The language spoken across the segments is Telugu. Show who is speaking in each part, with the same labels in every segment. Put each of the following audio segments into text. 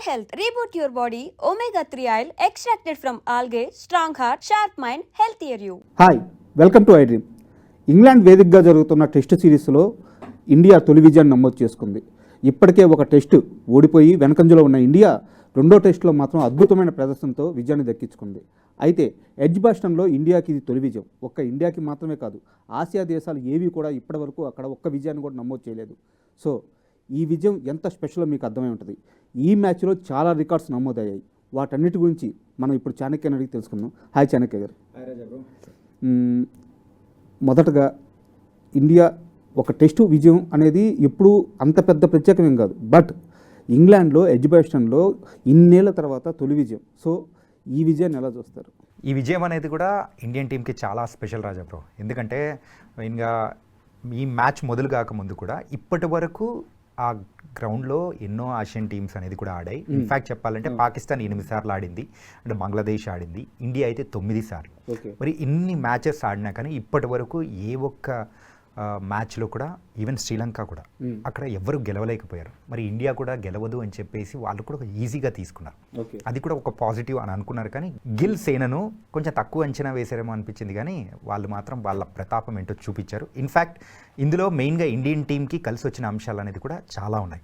Speaker 1: health. Reboot your body. Omega-3 oil extracted from algae. Strong heart, sharp mind, healthier you.
Speaker 2: Hi, welcome to iDream. England వేదికగా జరుగుతున్న టెస్ట్ సిరీస్లో ఇండియా తొలి విజయాన్ని నమోదు చేసుకుంది. ఇప్పటికే ఒక టెస్ట్ ఓడిపోయి వెనకంజలో ఉన్న ఇండియా రెండో టెస్టులో మాత్రం అద్భుతమైన ప్రదర్శనతో విజయాన్ని దక్కించుకుంది. అయితే ఎడ్జ్బాస్టన్లో ఇండియాకి ఇది తొలి విజయం. ఒక్క ఇండియాకి మాత్రమే కాదు, ఆసియా దేశాలు ఏవి కూడా ఇప్పటివరకు అక్కడ ఒక్క విజయాన్ని కూడా నమోదు చేయలేదు. సో ఈ విజయం ఎంత స్పెషలో మీకు అర్థమై ఉంటుంది. ఈ మ్యాచ్లో చాలా రికార్డ్స్ నమోదయ్యాయి. వాటన్నిటి గురించి మనం ఇప్పుడు చాణక్యని అడిగి తెలుసుకుందాం. హాయ్ చాణక్య గారు. మొదటగా ఇండియా ఒక టెస్టు విజయం అనేది ఎప్పుడు అంత పెద్ద ప్రత్యేకమేం కాదు, బట్ ఇంగ్లాండ్లో ఎడ్జ్బాస్టన్లో ఇన్నేళ్ల తర్వాత తొలి విజయం. సో ఈ విజయాన్ని ఎలా చూస్తారు?
Speaker 3: ఈ విజయం అనేది కూడా ఇండియన్ టీంకి చాలా స్పెషల్ రాజా బ్రో. ఎందుకంటే మెయిన్గా ఈ మ్యాచ్ మొదలు కాకముందు కూడా ఇప్పటి వరకు ఆ గ్రౌండ్లో ఎన్నో ఆసియన్ టీమ్స్ అనేది కూడా ఆడాయి. ఇన్ఫ్యాక్ట్ చెప్పాలంటే పాకిస్తాన్ 8 సార్లు ఆడింది, అంటే బంగ్లాదేశ్ ఆడింది, ఇండియా అయితే 9 సార్లు. మరి ఇన్ని మ్యాచెస్ ఆడినా కానీ ఇప్పటి వరకు ఏ ఒక్క మ్యాచ్లో కూడా ఈవెన్ శ్రీలంక కూడా అక్కడ ఎవరు గెలవలేకపోయారు. మరి ఇండియా కూడా గెలవదు అని చెప్పేసి వాళ్ళు కూడా ఈజీగా తీసుకున్నారు. అది కూడా ఒక పాజిటివ్ అని అనుకున్నారు. కానీ గిల్ సేనను కొంచెం తక్కువ అంచనా వేశారేమో అనిపించింది, కానీ వాళ్ళు మాత్రం వాళ్ళ ప్రతాపం ఏంటో చూపించారు. ఇన్ఫ్యాక్ట్ ఇందులో మెయిన్గా ఇండియన్ టీంకి కలిసి వచ్చిన అంశాలు అనేది కూడా చాలా ఉన్నాయి.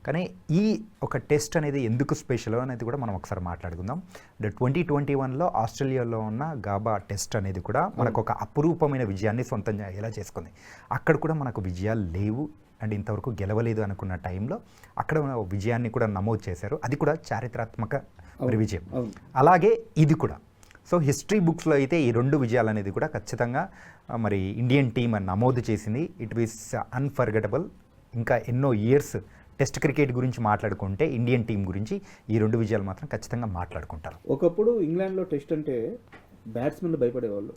Speaker 3: కానీ ఈ ఒక టెస్ట్ అనేది ఎందుకు స్పెషల్ అనేది కూడా మనం ఒకసారి మాట్లాడుకుందాం. 2021లో ఆస్ట్రేలియాలో ఉన్న గాబా టెస్ట్ అనేది కూడా మనకు ఒక అపురూపమైన విజయాన్ని సొంతం ఎలా చేసుకుంది. అక్కడ కూడా మనకు విజయాలు లేవు అండ్ ఇంతవరకు గెలవలేదు అనుకున్న టైంలో అక్కడ విజయాన్ని కూడా నమోదు చేశారు. అది కూడా చారిత్రాత్మక విజయం. అలాగే ఇది కూడా సో హిస్టరీ బుక్స్లో అయితే ఈ 2 విజయాలు అనేది కూడా ఖచ్చితంగా మరి ఇండియన్ టీమ్ నమోదు చేసింది. It is unforgettable. ఇంకా ఎన్నో ఇయర్స్ టెస్ట్ క్రికెట్ గురించి మాట్లాడుకుంటే ఇండియన్ టీం గురించి ఈ 2 విజయాలు మాత్రం ఖచ్చితంగా మాట్లాడుకుంటారు.
Speaker 2: ఒకప్పుడు ఇంగ్లాండ్లో టెస్ట్ అంటే బ్యాట్స్మెన్లు భయపడేవాళ్ళు.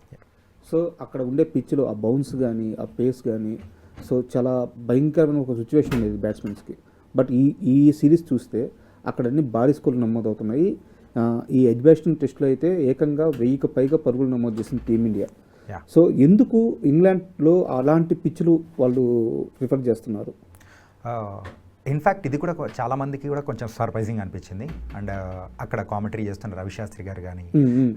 Speaker 2: సో అక్కడ ఉండే పిచ్లో ఆ బౌన్స్ కానీ ఆ పేస్ కానీ సో చాలా భయంకరమైన ఒక సిచ్యువేషన్ ఉండేది బ్యాట్స్మెన్స్కి. బట్ ఈ సిరీస్ చూస్తే అక్కడ అన్ని భారీ స్కోర్లు నమోదవుతున్నాయి. ఈ ఎడ్జ్బాస్టన్ టెస్ట్లో అయితే ఏకంగా 1000కి పైగా పరుగులు నమోదు చేసింది టీమిండియా. సో ఎందుకు ఇంగ్లాండ్లో అలాంటి పిచ్లు వాళ్ళు ప్రిఫర్ చేస్తున్నారు?
Speaker 3: ఇన్ఫ్యాక్ట్ ఇది కూడా చాలామందికి కూడా కొంచెం సర్ప్రైజింగ్ అనిపించింది. అండ్ అక్కడ కామెంటరీ చేస్తున్న రవిశాస్త్రి గారు కానీ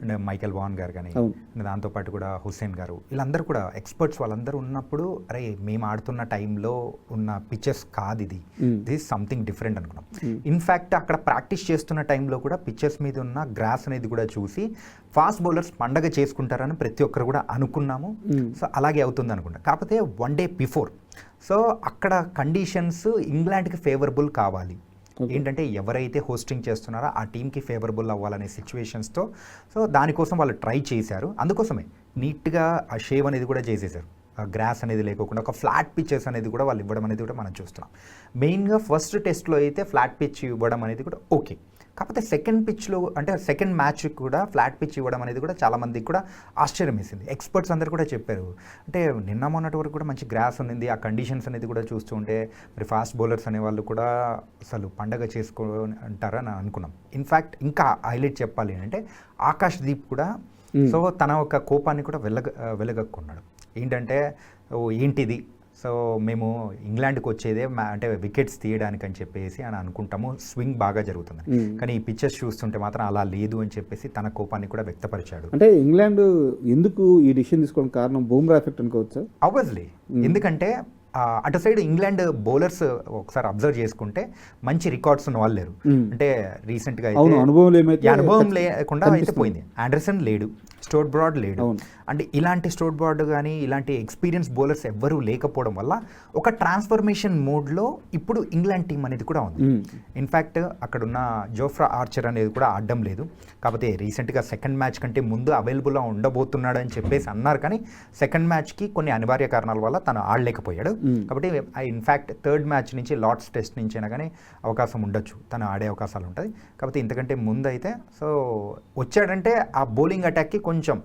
Speaker 3: అండ్ మైకెల్ వాన్ గారు కానీ అండ్ దాంతోపాటు కూడా హుస్సేన్ గారు, వీళ్ళందరూ కూడా ఎక్స్పర్ట్స్ వాళ్ళందరూ ఉన్నప్పుడు అరే మేము ఆడుతున్న టైంలో ఉన్న పిచ్చెస్ కాదు ఇది, దిస్ సంథింగ్ డిఫరెంట్ అనుకున్నాం. ఇన్ఫ్యాక్ట్ అక్కడ ప్రాక్టీస్ చేస్తున్న టైంలో కూడా పిచ్చెస్ మీద ఉన్న గ్రాస్ అనేది కూడా చూసి ఫాస్ట్ బౌలర్స్ పండగ చేసుకుంటారని ప్రతి ఒక్కరు కూడా అనుకున్నాము. సో అలాగే అవుతుంది అనుకుంటా. కాకపోతే 1 డే బిఫోర్ సో అక్కడ కండిషన్స్ ఇంగ్లాండ్కి ఫేవరబుల్ కావాలి. ఏంటంటే ఎవరైతే హోస్టింగ్ చేస్తున్నారో ఆ టీంకి ఫేవరబుల్ అవ్వాలనే సిచ్యువేషన్స్తో సో దానికోసం వాళ్ళు ట్రై చేశారు. అందుకోసమే నీట్గా ఆ షేవ్ అనేది కూడా చేసేసారు. గ్రాస్ అనేది లేకోకుండా ఒక ఫ్లాట్ పిచ్చెస్ అనేది కూడా వాళ్ళు ఇవ్వడం అనేది కూడా మనం చూస్తున్నాం. మెయిన్గా ఫస్ట్ టెస్ట్లో అయితే ఫ్లాట్ పిచ్ ఇవ్వడం అనేది కూడా ఓకే. కాకపోతే సెకండ్ పిచ్లో అంటే సెకండ్ మ్యాచ్ కూడా ఫ్లాట్ పిచ్ ఇవ్వడం అనేది కూడా చాలామందికి కూడా ఆశ్చర్యం వేసింది. ఎక్స్పర్ట్స్ అందరు కూడా చెప్పారు, అంటే నిన్న మొన్నటి వరకు కూడా మంచి గ్రాస్ ఉంది, ఆ కండిషన్స్ అనేది కూడా చూస్తూ ఉంటే మరి ఫాస్ట్ బౌలర్స్ అనే వాళ్ళు కూడా అసలు పండగ అంటారని నేను అనుకున్నాం. ఇన్ఫ్యాక్ట్ ఇంకా హైలైట్ చెప్పాలి అంటే ఆకాష్ దీప్ కూడా సో తన ఒక కోపాన్ని కూడా వెలగక్కున్నాడు. ఏంటంటే ఏంటిది, సో మేము ఇంగ్లాండ్కి వచ్చేదే అంటే వికెట్స్ తీయడానికి అని చెప్పేసి అని అనుకుంటాము, స్వింగ్ బాగా జరుగుతుంది, కానీ ఈ పిక్చర్స్ చూస్తుంటే మాత్రం అలా లేదు అని చెప్పేసి తన కోపాన్ని కూడా వ్యక్తపరిచాడు.
Speaker 2: అంటే ఇంగ్లాండ్ ఎందుకు ఈ డిసిషన్ తీసుకోవడం కారణం బూమ్రా ఎఫెక్ట్ అనుకోవచ్చు?
Speaker 3: ఆబ్వియస్లీ, ఎందుకంటే అటు సైడ్ ఇంగ్లాండ్ బౌలర్స్ ఒకసారి అబ్జర్వ్ చేసుకుంటే మంచి రికార్డ్స్ ఉన్న వాళ్ళు లేరు. అంటే రీసెంట్గా అనుభవం లేకుండా అయితే పోయింది. ఆండర్సన్ లేడు, స్టోట్ బ్రాడ్ లేడు, అంటే ఇలాంటి స్టోట్ బ్రాడ్ కానీ ఇలాంటి ఎక్స్పీరియన్స్ బౌలర్స్ ఎవ్వరూ లేకపోవడం వల్ల ఒక ట్రాన్స్ఫర్మేషన్ మోడ్లో ఇప్పుడు ఇంగ్లాండ్ టీం అనేది కూడా ఉంది. ఇన్ఫ్యాక్ట్ అక్కడున్న జోఫ్రా ఆర్చర్ అనేది కూడా ఆడడం లేదు. కాకపోతే రీసెంట్గా సెకండ్ మ్యాచ్ కంటే ముందు అవైలబుల్గా ఉండబోతున్నాడు అని చెప్పేసి అన్నారు, కానీ సెకండ్ మ్యాచ్కి కొన్ని అనివార్య కారణాల వల్ల తను ఆడలేకపోయాడు. కాబట్టి ఇన్ఫ్యాక్ట్ థర్డ్ మ్యాచ్ నుంచి లార్డ్స్ టెస్ట్ నుంచి అయినా కానీ అవకాశం ఉండొచ్చు, తను ఆడే అవకాశాలు ఉంటుంది. కాకపోతే ఇంతకంటే ముందు అయితే సో వచ్చాడంటే ఆ బౌలింగ్ అటాక్కి కొంచెం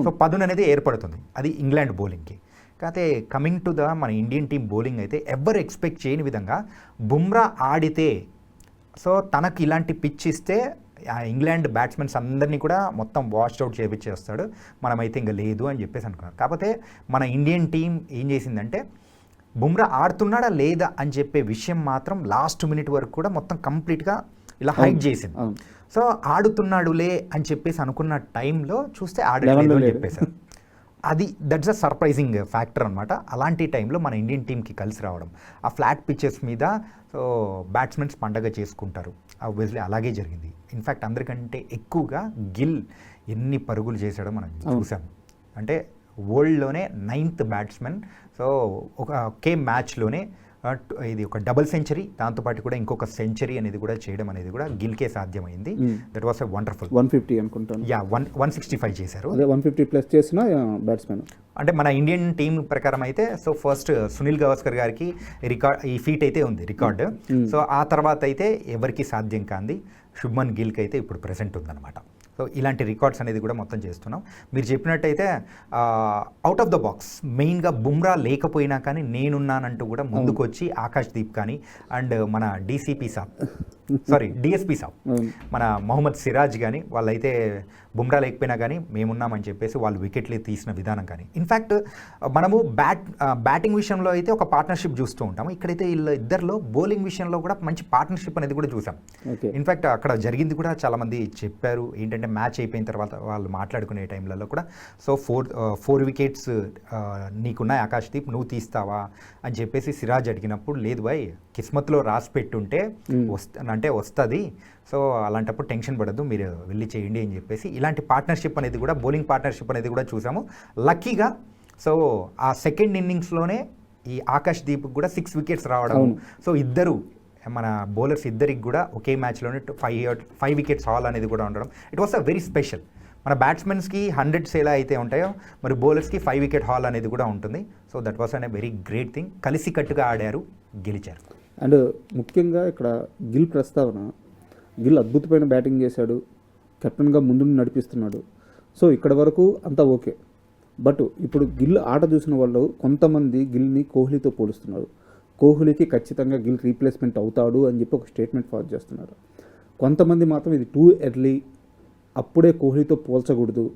Speaker 3: సో పదును అనేది ఏర్పడుతుంది, అది ఇంగ్లాండ్ బౌలింగ్కి. కాకపోతే కమింగ్ టు మన ఇండియన్ టీం బౌలింగ్ అయితే ఎవ్వరు ఎక్స్పెక్ట్ చేయని విధంగా బుమ్రా ఆడితే సో తనకు ఇలాంటి పిచ్ ఇస్తే ఇంగ్లాండ్ బ్యాట్స్మెన్స్ అందరినీ కూడా మొత్తం వాష్ అవుట్ చేపించేస్తాడు, మనమైతే ఇంకా లేదు అని చెప్పేసి అనుకున్నారు. కాకపోతే మన ఇండియన్ టీం ఏం చేసిందంటే బుమ్రా ఆడుతున్నాడా లేదా అని చెప్పే విషయం మాత్రం లాస్ట్ మినిట్ వరకు కూడా మొత్తం కంప్లీట్గా ఇలా హైడ్ చేసింది. సో ఆడుతున్నాడులే అని చెప్పేసి అనుకున్న టైంలో చూస్తే ఆడలేదు అని చెప్పేశారు. దట్స్ అ సర్ప్రైజింగ్ ఫ్యాక్టర్ అనమాట. అలాంటి టైంలో మన ఇండియన్ టీంకి కలిసి రావడం, ఆ ఫ్లాట్ పిచెస్ మీద సో బ్యాట్స్మెన్స్ పండగ చేసుకుంటారు. ఆబ్వియస్లీ అలాగే జరిగింది. ఇన్ఫ్యాక్ట్ అందరికంటే ఎక్కువగా గిల్ ఎన్ని పరుగులు చేశాడో మనం చూసాము. అంటే వరల్డ్లోనే 9th బ్యాట్స్మెన్. సో ఒకే మ్యాచ్లోనే ఇది ఒక డబుల్ సెంచరీ, దాంతోపాటు కూడా ఇంకొక సెంచరీ అనేది కూడా చేయడం అనేది కూడా గిల్కే సాధ్యమైంది. That was a wonderful.
Speaker 2: 150 అనుకుంటాను.
Speaker 3: 165 చేశారు.
Speaker 2: 150 ప్లస్ చేసిన బ్యాట్స్మెన్.
Speaker 3: అంటే మన ఇండియన్ టీం ప్రకారం అయితే సో ఫస్ట్ సునీల్ గవాస్కర్ గారికి ఈ ఫీట్ అయితే ఉంది రికార్డు. సో ఆ తర్వాత అయితే ఎవరికి సాధ్యం కాంది శుభ్మన్ గిల్కి అయితే ఇప్పుడు ప్రెసెంట్ ఉందన్నమాట. సో ఇలాంటి రికార్డ్స్ అనేది కూడా మొత్తం చేస్తున్నాం. మీరు చెప్పినట్టయితే అవుట్ ఆఫ్ ద బాక్స్ మెయిన్గా బుమ్రా లేకపోయినా కానీ నేనున్నానంటూ కూడా ముందుకు వచ్చి ఆకాష్ దీప్ కానీ అండ్ మన డిఎస్పీ సాబ్ మన మొహమ్మద్ సిరాజ్ కానీ వాళ్ళైతే బుమ్రా లేకపోయినా కానీ మేమున్నామని చెప్పేసి వాళ్ళు వికెట్లు తీసిన విధానం కానీ, ఇన్ఫ్యాక్ట్ మనము బ్యాటింగ్ విషయంలో అయితే ఒక పార్ట్నర్షిప్ చూస్తూ ఉంటాము. ఇక్కడైతే వీళ్ళ ఇద్దరిలో బౌలింగ్ విషయంలో కూడా మంచి పార్ట్నర్షిప్ అనేది కూడా చూసాం. ఇన్ఫ్యాక్ట్ అక్కడ జరిగింది కూడా చాలామంది చెప్పారు ఏంటంటే మ్యాచ్ అయిపోయిన తర్వాత వాళ్ళు మాట్లాడుకునే టైంలలో కూడా సో 4 వికెట్స్ నీకున్నాయి ఆకాష్ దీప్, నువ్వు తీస్తావా అని చెప్పేసి సిరాజ్ అడిగినప్పుడు లేదు బాయ్ కిస్మత్లో రాసి పెట్టుంటే అంటే వస్తుంది, సో అలాంటప్పుడు టెన్షన్ పడద్దు మీరు వెళ్ళి చేయండి అని చెప్పేసి ఇలాంటి పార్ట్నర్షిప్ అనేది కూడా బౌలింగ్ పార్ట్నర్షిప్ అనేది కూడా చూసాము. లక్కీగా సో ఆ సెకండ్ ఇన్నింగ్స్లోనే ఈ ఆకాష్ దీప్కి కూడా 6 వికెట్స్ రావడం. సో ఇద్దరు మన బౌలర్స్ ఇద్దరికి కూడా ఒకే మ్యాచ్లోనే 5 వికెట్స్ హాల్ అనేది కూడా ఉండడం it was a very special. మన బ్యాట్స్మెన్స్కి 100s ఎలా అయితే ఉంటాయో మరి బౌలర్స్కి 5 వికెట్ హాల్ అనేది కూడా ఉంటుంది. So that was an a very great thing. కలిసికట్టుగా ఆడారు, గెలిచారు.
Speaker 2: అండ్ ముఖ్యంగా ఇక్కడ గిల్ ప్రస్తావన, గిల్ అద్భుతమైన బ్యాటింగ్ చేశాడు, కెప్టెన్గా ముందు నడిపిస్తున్నాడు. సో ఇక్కడ వరకు అంతా ఓకే. బట్ ఇప్పుడు గిల్ ఆట చూసిన వాళ్ళు కొంతమంది గిల్ని కోహ్లీతో పోలుస్తున్నారు. కోహ్లీకి ఖచ్చితంగా గిల్ రీప్లేస్మెంట్ అవుతాడు అని చెప్పి ఒక స్టేట్మెంట్ ఫార్వర్డ్ చేస్తున్నారు. కొంతమంది మాత్రం ఇది టూ ఎర్లీ, అప్పుడే కోహ్లీతో పోల్చకూడదు,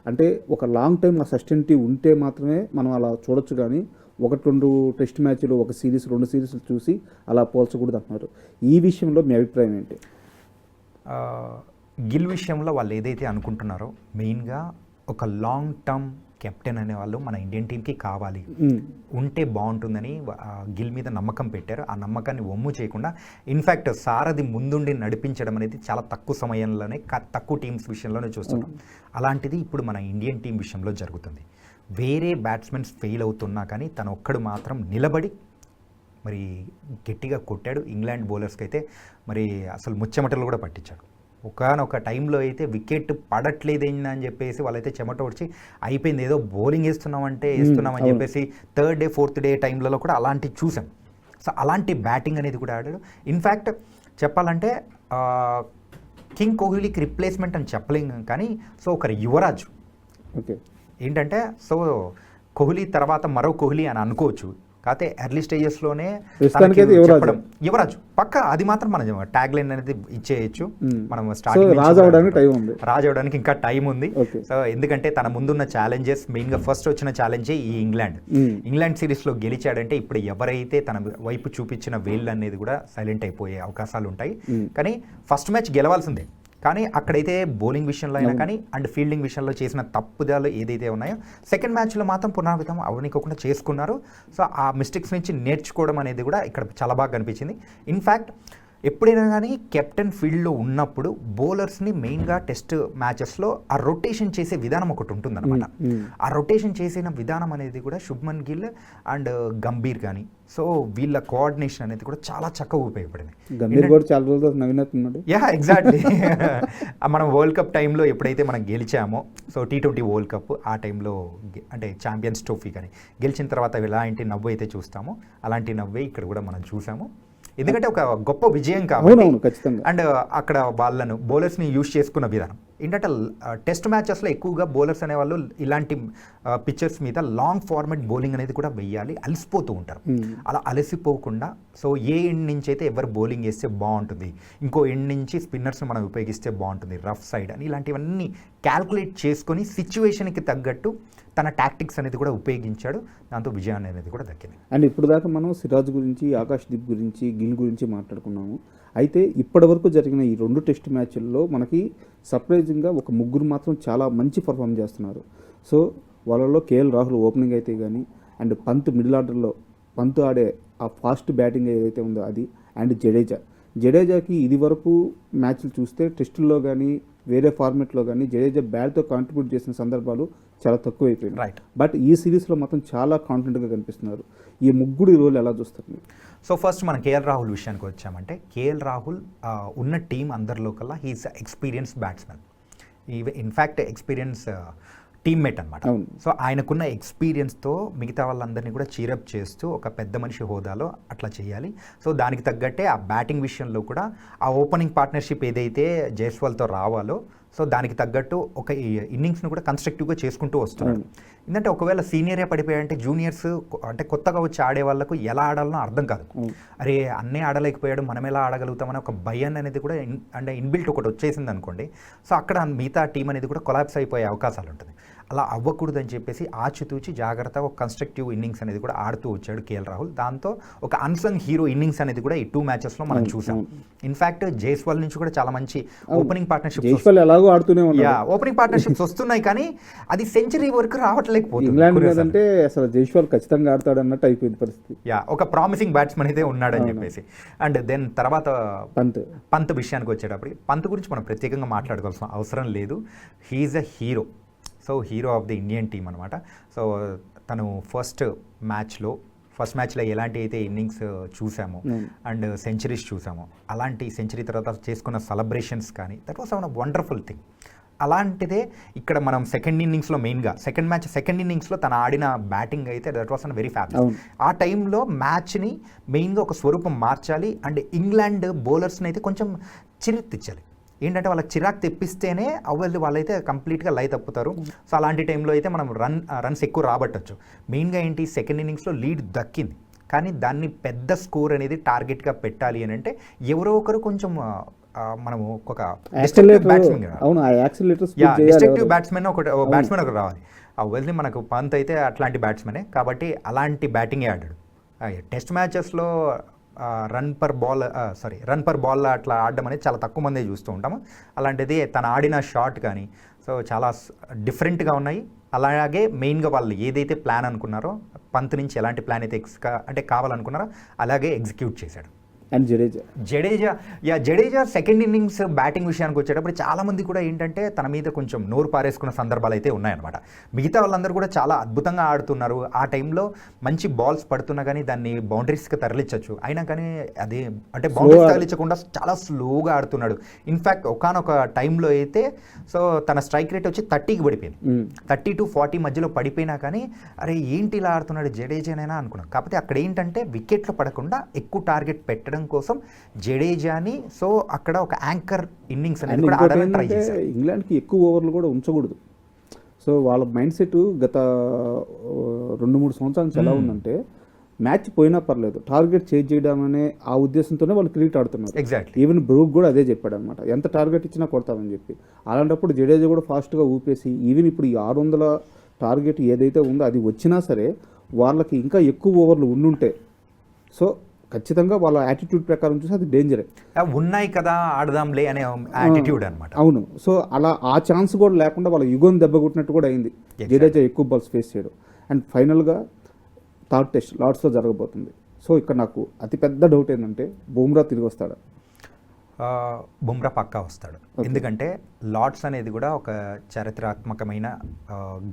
Speaker 2: అంటే ఒక లాంగ్ టైం ఆ సస్టెనిటీ ఉంటే మాత్రమే మనం అలా చూడొచ్చు, కానీ 1-2 టెస్ట్ మ్యాచ్లు, ఒక సిరీస్, 2 సిరీస్లు చూసి అలా పోల్చకూడదు అంటున్నారు. ఈ విషయంలో మీ అభిప్రాయం ఏంటి?
Speaker 3: గిల్ విషయంలో వాళ్ళు ఏదైతే అనుకుంటున్నారో మెయిన్గా ఒక లాంగ్ టర్మ్ కెప్టెన్ అనే వాళ్ళు మన ఇండియన్ టీంకి కావాలి, ఉంటే బాగుంటుందని గిల్ మీద నమ్మకం పెట్టారు. ఆ నమ్మకాన్ని ఒమ్ము చేయకుండా ఇన్ఫ్యాక్ట్ సారథి ముందుండి నడిపించడం అనేది చాలా తక్కువ సమయంలోనే తక్కువ టీమ్స్ విషయంలోనే చూస్తున్నాం. అలాంటిది ఇప్పుడు మన ఇండియన్ టీం విషయంలో జరుగుతుంది. వేరే బ్యాట్స్మెన్స్ ఫెయిల్ అవుతున్నా కానీ తను ఒక్కడు మాత్రం నిలబడి మరి గట్టిగా కొట్టాడు. ఇంగ్లాండ్ బౌలర్స్కి అయితే మరి అసలు ముచ్చెమటలు కూడా పట్టించాడు. ఒకనొక టైంలో అయితే వికెట్ పడట్లేదేంటి అని చెప్పేసి వాళ్ళైతే చెమట వచ్చి అయిపోయింది, ఏదో బౌలింగ్ వేస్తున్నామని చెప్పేసి 3rd డే 4th డే టైంలలో కూడా అలాంటివి చూసాం. సో అలాంటి బ్యాటింగ్ అనేది కూడా ఆడాడు. ఇన్ఫ్యాక్ట్ చెప్పాలంటే కింగ్ కోహ్లీకి రిప్లేస్మెంట్ అని చెప్పలేం, కానీ సో ఒకరు యువరాజ్
Speaker 2: ఓకే
Speaker 3: ఏంటంటే సో కోహ్లీ తర్వాత మరో కోహ్లీ అని అనుకోవచ్చు. కాకపోతే ఎర్లీ స్టేజెస్లోనే చెప్పడం యువరాజు పక్క, అది మాత్రం మనం ట్యాగ్ లైన్ అనేది ఇచ్చేయచ్చు. మనం
Speaker 2: రాజు
Speaker 3: అవడానికి ఇంకా టైం ఉంది. సో ఎందుకంటే తన ముందున్న ఛాలెంజెస్ మెయిన్గా ఫస్ట్ వచ్చిన ఛాలెంజే ఈ ఇంగ్లాండ్ సిరీస్లో గెలిచాడంటే ఇప్పుడు ఎవరైతే తన వైపు చూపించిన వేళ్ళు అనేది కూడా సైలెంట్ అయిపోయే అవకాశాలు ఉంటాయి. కానీ ఫస్ట్ మ్యాచ్ గెలవాల్సిందే, కానీ అక్కడైతే బౌలింగ్ విషయంలో అయినా కానీ అండ్ ఫీల్డింగ్ విషయంలో చేసిన తప్పుదాలు ఏదైతే ఉన్నాయో సెకండ్ మ్యాచ్లో మాత్రం పునరావృతం అవనికోకుండా చేసుకున్నారు. సో ఆ మిస్టేక్స్ నుంచి నేర్చుకోవడం అనేది కూడా ఇక్కడ చాలా బాగా కనిపించింది. ఇన్ఫ్యాక్ట్ ఎప్పుడైనా కానీ కెప్టెన్ ఫీల్డ్లో ఉన్నప్పుడు బౌలర్స్ని మెయిన్గా టెస్ట్ మ్యాచెస్లో ఆ రొటేషన్ చేసే విధానం ఒకటి ఉంటుందన్నమాట. ఆ రొటేషన్ చేసిన విధానం అనేది కూడా శుభ్మన్ గిల్ అండ్ గంభీర్ కానీ సో వీళ్ళ కోఆర్డినేషన్ అనేది కూడా చాలా చక్కగా ఉపయోగపడింది. ఎగ్జాక్ట్లీ మనం వరల్డ్ కప్ టైంలో ఎప్పుడైతే మనం గెలిచామో సో T20 వరల్డ్ కప్ ఆ టైంలో అంటే ఛాంపియన్స్ ట్రోఫీ కానీ గెలిచిన తర్వాత ఎలాంటి నవ్వు అయితే చూస్తామో అలాంటి నవ్వే ఇక్కడ కూడా మనం చూసాము. ఎందుకంటే ఒక గొప్ప విజయం కాబట్టి అండ్ అక్కడ వాళ్ళను బౌలర్స్ని యూజ్ చేసుకున్న విధానం ఏంటంటే టెస్ట్ మ్యాచెస్లో ఎక్కువగా బౌలర్స్ అనేవాళ్ళు ఇలాంటి పిచ్చర్స్ మీద లాంగ్ ఫార్మాట్ బౌలింగ్ అనేది కూడా వెయ్యాలి, అలసిపోతూ ఉంటారు. అలా అలసిపోకుండా సో ఏ ఎండ్ నుంచి అయితే ఎవరు బౌలింగ్ వేస్తే బాగుంటుంది, ఇంకో ఎండ్ నుంచి స్పిన్నర్స్ని మనం ఉపయోగిస్తే బాగుంటుంది, రఫ్ సైడ్ అని ఇలాంటివన్నీ క్యాల్కులేట్ చేసుకొని సిచ్యువేషన్కి తగ్గట్టు తన టాక్టిక్స్ అనేది కూడా ఉపయోగించాడు, దాంతో విజయాన్ని అనేది కూడా దక్కింది.
Speaker 2: అండ్ ఇప్పుడు దాకా మనం సిరాజ్ గురించి, ఆకాష్దీప్ గురించి, గిల్ గురించి మాట్లాడుకున్నాము. అయితే ఇప్పటివరకు జరిగిన ఈ 2 టెస్ట్ మ్యాచ్ల్లో మనకి సర్ప్రైజింగ్గా ఒక ముగ్గురు మాత్రం చాలా మంచి పర్ఫామ్ చేస్తున్నారు. సో వాళ్ళలో కేఎల్ రాహుల్ ఓపెనింగ్ అయితే కానీ, అండ్ పంత్ మిడిల్ ఆర్డర్లో పంత్ ఆడే ఆ ఫాస్ట్ బ్యాటింగ్ ఏదైతే ఉందో అది, అండ్ జడేజాకి ఇది వరకు మ్యాచ్లు చూస్తే టెస్టుల్లో కానీ వేరే ఫార్మేట్లో కానీ జడేజా బ్యాట్తో కాంట్రిబ్యూట్ చేసిన సందర్భాలు చాలా తక్కువైపోయింది.
Speaker 3: రైట్.
Speaker 2: బట్ ఈ సిరీస్లో మాత్రం చాలా కాన్ఫిడెంట్గా కనిపిస్తున్నారు. ఈ ముగ్గురు రోల్ ఎలా చూస్తారు మీరు?
Speaker 3: సో ఫస్ట్ మనం కేఎల్ రాహుల్ విషయానికి వచ్చామంటే, కేఎల్ రాహుల్ ఉన్న టీం అందరిలో కల్లా he's experience batsmen, in fact experience teammate అనమాట. సో ఆయనకున్న ఎక్స్పీరియన్స్తో మిగతా వాళ్ళందరినీ కూడా చీరప్ చేస్తూ ఒక పెద్ద మనిషి హోదాలో అట్లా చేయాలి. సో దానికి తగ్గట్టే ఆ బ్యాటింగ్ విషయంలో కూడా ఆ ఓపెనింగ్ పార్ట్నర్షిప్ ఏదైతే జైస్వాల్తో రావాలో, సో దానికి తగ్గట్టు ఒక ఇన్నింగ్స్ను కూడా కన్స్ట్రక్టివ్గా చేసుకుంటూ వస్తున్నాడు. ఎందుకంటే ఒకవేళ సీనియరే పడిపోయాడంటే జూనియర్స్ అంటే కొత్తగా వచ్చి ఆడే వాళ్ళకు ఎలా ఆడాలనో అర్థం కాదు. అరే అన్నీ ఆడలేకపోయాడు, మనం ఎలా ఆడగలుగుతామని ఒక భయం అనేది కూడా అంటే ఇన్బిల్ట్ ఒకటి వచ్చేసింది అనుకోండి. సో అక్కడ మిగతా టీం అనేది కూడా కొలాప్స్ అయిపోయే అవకాశాలు ఉంటుంది. అలా అవ్వకూడదని చెప్పేసి ఆచితూచి జాగ్రత్తగా ఒక కన్స్ట్రక్టివ్ ఇన్నింగ్స్ అనేది కూడా ఆడుతూ వచ్చాడు కేఎల్ రాహుల్. దాంతో ఒక అన్సంగ్ హీరో ఇన్నింగ్స్ అనేది కూడా ఈ 2 మ్యాచెస్లో మనం చూసాం. ఇన్ఫాక్ట్ జైస్వాల్ నుంచి కూడా చాలా మంచి ఓపెనింగ్ పార్ట్నర్షిప్ ఓపెనింగ్ పార్ట్నర్షిప్స్ వస్తున్నాయి, కానీ అది సెంచరీ వరకు రావట్లేకపోతుంది.
Speaker 2: అసలు జైస్వాల్ ఖచ్చితంగా ఆడతాడు అన్నట్టు అయిపోయింది పరిస్థితి.
Speaker 3: ఒక ప్రామిసింగ్ బ్యాట్స్మెన్ అయితే ఉన్నాడని చెప్పేసి. అండ్ దెన్ తర్వాత పంత్ విషయానికి వచ్చేటప్పుడు పంత్ గురించి మనం ప్రత్యేకంగా మాట్లాడుకోవాల్సిన అవసరం లేదు. He's a hero. So hero of the Indian team అనమాట. సో తను ఫస్ట్ మ్యాచ్లో ఎలాంటి అయితే ఇన్నింగ్స్ చూసామో అండ్ సెంచరీస్ చూసామో, అలాంటి సెంచరీ తర్వాత చేసుకున్న సెలబ్రేషన్స్ కానీ that was one wonderful thing. అలాంటిదే ఇక్కడ మనం సెకండ్ ఇన్నింగ్స్లో తను ఆడిన బ్యాటింగ్ అయితే that was an very fabulous. ఆ టైంలో మ్యాచ్ని మెయిన్గా ఒక స్వరూపం మార్చాలి అండ్ ఇంగ్లాండ్ బౌలర్స్ని అయితే కొంచెం చిరెత్తిచ్చాలి. ఏంటంటే వాళ్ళకి చిరాకు తెప్పిస్తేనే వాళ్ళైతే కంప్లీట్గా లై తప్పుతారు. సో అలాంటి టైంలో అయితే మనం రన్స్ ఎక్కువ రాబట్టచ్చు. మెయిన్గా ఏంటి, సెకండ్ ఇన్నింగ్స్లో లీడ్ దక్కింది, కానీ దాన్ని పెద్ద స్కోర్ అనేది టార్గెట్గా పెట్టాలి అని అంటే ఎవరో ఒకరు కొంచెం మనము ఒక డిస్ట్రక్టివ్ బ్యాట్స్మెన్ ఒకటి రావాలి. వెళ్ళి మనకు పంత్ అయితే అట్లాంటి బ్యాట్స్మెనే కాబట్టి అలాంటి బ్యాటింగే ఆడాడు. టెస్ట్ మ్యాచెస్లో రన్ పర్ బాల్ అట్లా ఆడడం అనేది చాలా తక్కువ మందే చూస్తూ ఉంటాము. అలాంటిది తను ఆడిన షాట్ కానీ సో చాలా డిఫరెంట్గా ఉన్నాయి. అలాగే మెయిన్గా వాళ్ళు ఏదైతే ప్లాన్ అనుకున్నారో, పంత్ నుంచి ఎలాంటి ప్లాన్ అయితే కావాలనుకున్నారో అలాగే ఎగ్జిక్యూట్ చేశాడు.
Speaker 2: And
Speaker 3: Jadeja second innings batting విషయానికి వచ్చేటప్పుడు చాలామంది కూడా ఏంటంటే తన మీద కొంచెం నోరు పారేసుకున్న సందర్భాలు అయితే ఉన్నాయన్నమాట. మిగతా వాళ్ళందరూ కూడా చాలా అద్భుతంగా ఆడుతున్నారు. ఆ టైంలో మంచి బాల్స్ పడుతున్నా కానీ దాన్ని బౌండరీస్కి తరలించవచ్చు, అయినా కానీ అది అంటే బౌండరీస్ తరలించకుండా చాలా స్లోగా ఆడుతున్నాడు. ఇన్ఫ్యాక్ట్ ఒకనొక టైంలో అయితే సో తన స్ట్రైక్ రేట్ వచ్చి 30కి పడిపోయింది. 30 to 40 మధ్యలో పడిపోయినా కానీ అరే ఏంటి ఇలా ఆడుతున్నాడు జడేజానైనా అనుకున్నాం. కాకపోతే అక్కడ ఏంటంటే వికెట్లు పడకుండా ఎక్కువ టార్గెట్ పెట్టడం కోసం జడేజాని సో అక్కడ ఒక యాంకర్ ఇన్నింగ్స్ అనేది కూడా ఆడాలని ట్రై చేశారు.
Speaker 2: ఇంగ్లాండ్కి ఎక్కువ ఓవర్లు కూడా ఉంచకూడదు. సో వాళ్ళ మైండ్ సెట్ గత 2-3 సంవత్సరాల నుంచి ఎలా ఉందంటే మ్యాచ్ పోయినా పర్లేదు టార్గెట్ చేంజ్ చేయడం అనే ఆ ఉద్దేశంతోనే వాళ్ళు క్రికెట్ ఆడుతున్నారు.
Speaker 3: ఎగ్జాక్ట్లీ.
Speaker 2: ఈవెన్ బ్రూక్ కూడా అదే చెప్పాడు అనమాట, ఎంత టార్గెట్ ఇచ్చినా కొడతామని చెప్పి. అలాంటప్పుడు జడేజా కూడా ఫాస్ట్గా ఊపేసి ఈవెన్ ఇప్పుడు ఈ 600 టార్గెట్ ఏదైతే ఉందో అది వచ్చినా సరే వాళ్ళకి ఇంకా ఎక్కువ ఓవర్లు ఉండుంటే సో ఖచ్చితంగా వాళ్ళ యాటిట్యూడ్ ప్రకారం చూసి అది డేంజరే.
Speaker 3: ఉన్నాయి కదా ఆడదాంలే అనే యాటిట్యూడ్ అనమాట.
Speaker 2: అవును. సో అలా ఆ ఛాన్స్ కూడా లేకుండా వాళ్ళ యుగం దెబ్బ కొట్టినట్టు కూడా అయింది జడేజా ఎక్కువ బాల్స్ ఫేస్ చేయడం. అండ్ ఫైనల్గా థర్డ్ టెస్ట్ లార్డ్స్లో జరగబోతుంది. సో ఇక్కడ నాకు అతిపెద్ద డౌట్ ఏంటంటే బుమ్రా తిరిగి వస్తాడా?
Speaker 3: బుమ్రా పక్కా వస్తాడు. ఎందుకంటే లార్డ్స్ అనేది కూడా ఒక చారిత్రాత్మకమైన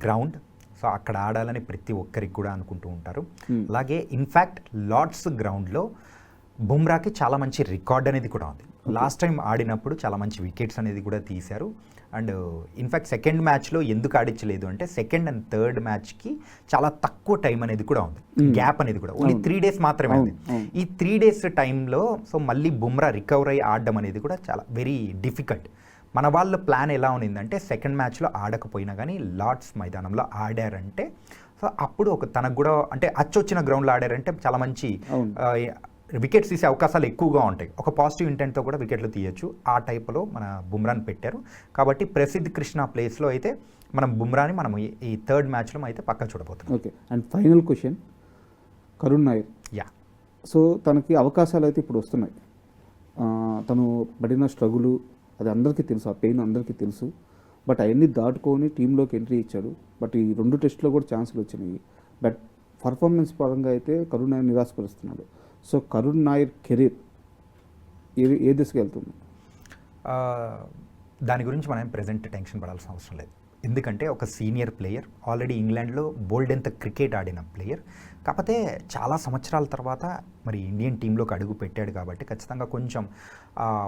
Speaker 3: గ్రౌండ్. సో అక్కడ ఆడాలని ప్రతి ఒక్కరికి కూడా అనుకుంటూ ఉంటారు. అలాగే ఇన్ఫ్యాక్ట్ లార్డ్స్ గ్రౌండ్లో బుమ్రాకి చాలా మంచి రికార్డ్ అనేది కూడా ఉంది. లాస్ట్ టైం ఆడినప్పుడు చాలా మంచి వికెట్స్ అనేది కూడా తీశారు. అండ్ ఇన్ఫ్యాక్ట్ సెకండ్ మ్యాచ్లో ఎందుకు ఆడించలేదు అంటే సెకండ్ అండ్ థర్డ్ మ్యాచ్కి చాలా తక్కువ టైం అనేది కూడా ఉంది, గ్యాప్ అనేది కూడా ఓన్లీ 3 days మాత్రమే ఉంది. ఈ 3 days టైంలో సో మళ్ళీ బుమ్రా రికవర్ అయ్యి ఆడడం అనేది కూడా చాలా వెరీ డిఫికల్ట్. మన వాళ్ళ ప్లాన్ ఎలా ఉన్నిందంటే సెకండ్ మ్యాచ్లో ఆడకపోయినా కానీ లార్డ్స్ మైదానంలో ఆడారంటే సో అప్పుడు ఒక తనకు కూడా అంటే అచ్చొచ్చిన గ్రౌండ్లో ఆడారంటే చాలా మంచి వికెట్స్ తీసే అవకాశాలు ఎక్కువగా ఉంటాయి. ఒక పాజిటివ్ ఇంటెంట్తో కూడా వికెట్లు తీయొచ్చు. ఆ టైప్లో మన బుమ్రాని పెట్టారు. కాబట్టి ప్రసిద్ధ్ కృష్ణ ప్లేస్లో అయితే మనం బుమ్రాని మనం ఈ థర్డ్ మ్యాచ్లో అయితే పక్కా చూడబోతున్నాం.
Speaker 2: Okay, and final question, Karun Nair.
Speaker 3: Yeah,
Speaker 2: so తనకి అవకాశాలు అయితే ఇప్పుడు వస్తున్నాయి. తను పడిన స్ట్రగులు అది అందరికీ తెలుసు, ఆ పెయిన్ అందరికీ తెలుసు. బట్ అవన్నీ దాటుకొని టీంలోకి ఎంట్రీ ఇచ్చాడు. బట్ ఈ 2 టెస్టులో కూడా ఛాన్సులు వచ్చినాయి. బట్ పర్ఫార్మెన్స్ పరంగా అయితే కరుణ్ నాయర్ నిరాశపరుస్తున్నాడు. సో కరుణ్ నాయర్ కెరీర్ ఏ దిశగా వెళ్తుంది?
Speaker 3: దాని గురించి మనం ప్రెజెంట్ టెన్షన్ పడాల్సిన అవసరం లేదు. ఎందుకంటే ఒక సీనియర్ ప్లేయర్, ఆల్రెడీ ఇంగ్లాండ్లో బోల్డెంత క్రికెట్ ఆడిన ప్లేయర్. కాకపోతే చాలా సంవత్సరాల తర్వాత మరి ఇండియన్ టీంలోకి అడుగు పెట్టాడు కాబట్టి ఖచ్చితంగా కొంచెం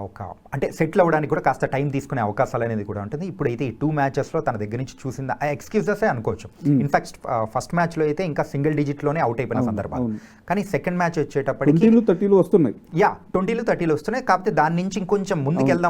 Speaker 3: ఒక అంటే సెటిల్ అవ్వడానికి కూడా కాస్త టైం తీసుకునే అవకాశాలు అనేది కూడా ఉంటుంది. ఇప్పుడైతే ఈ 2 మ్యాచెస్లో తన దగ్గర నుంచి చూసింది ఎక్స్క్యూజెసే అనుకోవచ్చు. ఇన్ఫాక్ట్ ఫస్ట్ మ్యాచ్లో అయితే ఇంకా సింగిల్ డిజిట్లోనే అవుట్ అయిపోయిన సందర్భాలు. కానీ సెకండ్ మ్యాచ్ వచ్చేటప్పటికి
Speaker 2: 20-30 వస్తున్నాయి.
Speaker 3: యా, 20-30 వస్తున్నాయి. కాకపోతే దాని నుంచి ఇంకొంచెం ముందుకెళ్దాం